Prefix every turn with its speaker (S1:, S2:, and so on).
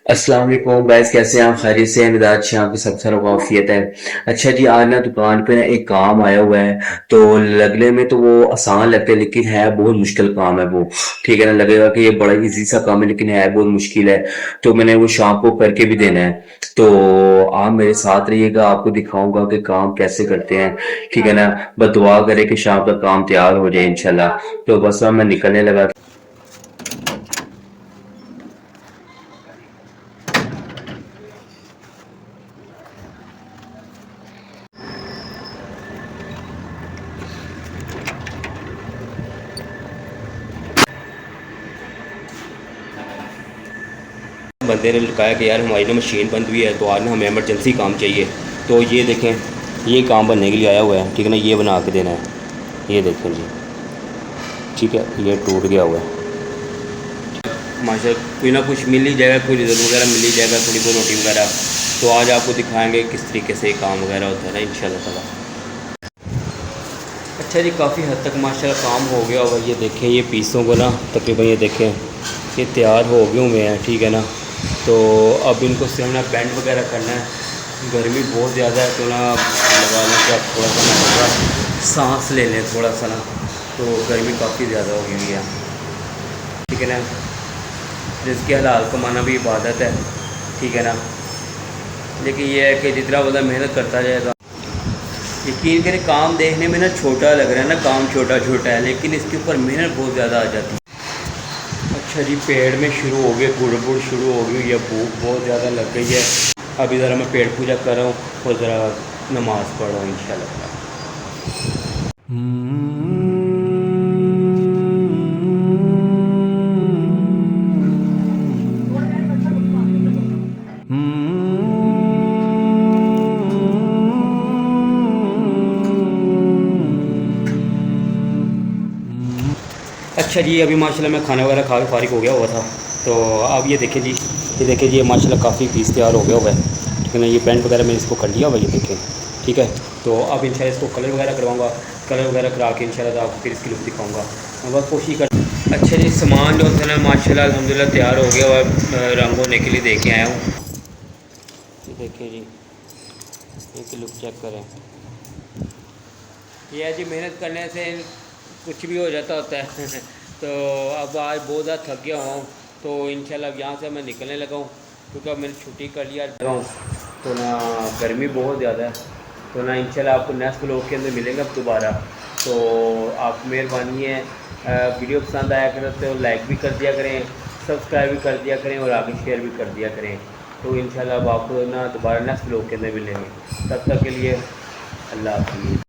S1: अस्सलाम वालेकुम गाइस, कैसे हैं आप? खैरियत से हैं? मिजाज से आपकी सब सारा वाफियत है। अच्छा जी, आज ना दुकान पे ना एक काम आया हुआ है। तो लगने में तो वो आसान लगता है लेकिन है बहुत मुश्किल काम है वो। ठीक है ना, लगेगा कि ये बड़ा इजी सा काम है लेकिन है बहुत मुश्किल है। तो मैंने वो शाम को करके भी देना है। तो आप मेरे साथ रहिएगा, आपको दिखाऊंगा कि काम कैसे करते हैं। ठीक है ना, बस दुआ करें कि शाम तक काम तैयार हो जाए इंशाल्लाह। तो बस अब मैं निकलने लगा। बंदे ने कहा कि यार हमारी ना मशीन बंद हुई है तो आज ना हमें इमरजेंसी काम चाहिए। तो ये देखें, ये काम बनने के लिए आया हुआ है। ठीक है ना, ये बना के देना है। ये देखें जी, ठीक है, ये टूट गया हुआ है। माशा कोई ना कुछ मिल ही जाएगा, कोई रिजल्ट वगैरह मिल ही जाएगा, थोड़ी बहुत रोटी वगैरह। तो आज आपको दिखाएंगे किस तरीके से काम वगैरह होता है ना, इंशाल्लाह ताला। अच्छा जी, काफ़ी हद तक माशाल्लाह काम हो गया होगा। ये देखें, ये पीसों को ना तकरीबन ये देखें ये तैयार हो गए हुए हैं। ठीक है ना, तो अब इनको से हमने बैंड वगैरह करना है। गर्मी बहुत ज़्यादा है तो ना लगा लें कि अब थोड़ा सा ना थोड़ा सांस ले लें थोड़ा सा ना। तो गर्मी काफ़ी ज़्यादा हो गई हुई है। ठीक है ना, जिसके हलाल कमाना भी इबादत है। ठीक है ना, लेकिन ये है कि जितना बंदा मेहनत करता जाएगा। यकीन करें, काम देखने में ना छोटा लग रहा है ना, काम छोटा छोटा है लेकिन इसके ऊपर मेहनत बहुत ज़्यादा आ जाती है। अच्छा जी, पेड़ में शुरू हो गए गुड़बुड़ शुरू हो गई, या भूख बहुत ज़्यादा लग गई है। अभी ज़रा मैं पेड़ पूजा कर रहा हूँ और ज़रा नमाज़ पढ़ रहा हूँ इंशाल्लाह। अच्छा जी, अभी माशाल्लाह मैं खाना वगैरह खा के फारिग हो गया हुआ था। तो अब ये देखें जी, ये देखें जी, ये माशाल्लाह काफ़ी पीस तैयार हो गया हुआ है। ठीक है ना, ये पेंट वगैरह मैंने इसको कर लिया हुआ है, ये देखें। ठीक है, तो अब इंशाल्लाह इसको कलर वगैरह करवाऊँगा। कलर वगैरह करा के इंशाल्लाह आपको फिर इसकी लुक दिखाऊँगा। मैं बस कोशिश कर। अच्छा जी, सामान जो है ना माशाल्लाह अल्हम्दुलिल्लाह तैयार हो गया हुआ है। रंग होने के लिए दे के आया हूँ। ये देखिए जी, इसकी लुक चेक करें। ये है जी, मेहनत करने से कुछ भी हो जाता होता है तो अब आज बहुत ज़्यादा थक गया हूँ। तो इंशाल्लाह अब यहाँ से मैं निकलने लगा हूँ क्योंकि अब मैंने छुट्टी कर लिया हूँ। तो ना गर्मी बहुत ज़्यादा है। तो ना इंशाल्लाह आपको नेक्स्ट ब्लॉग के अंदर मिलेंगे अब दोबारा। तो आप मेहरबानी है, वीडियो पसंद आया करें तो लाइक भी कर दिया करें, सब्सक्राइब भी कर दिया करें और आगे शेयर भी कर दिया करें। तो इंशाल्लाह अब आपको ना दोबारा नेक्स्ट ब्लॉग के अंदर मिलेंगे। तब तक के लिए अल्लाह हाफ़िज़।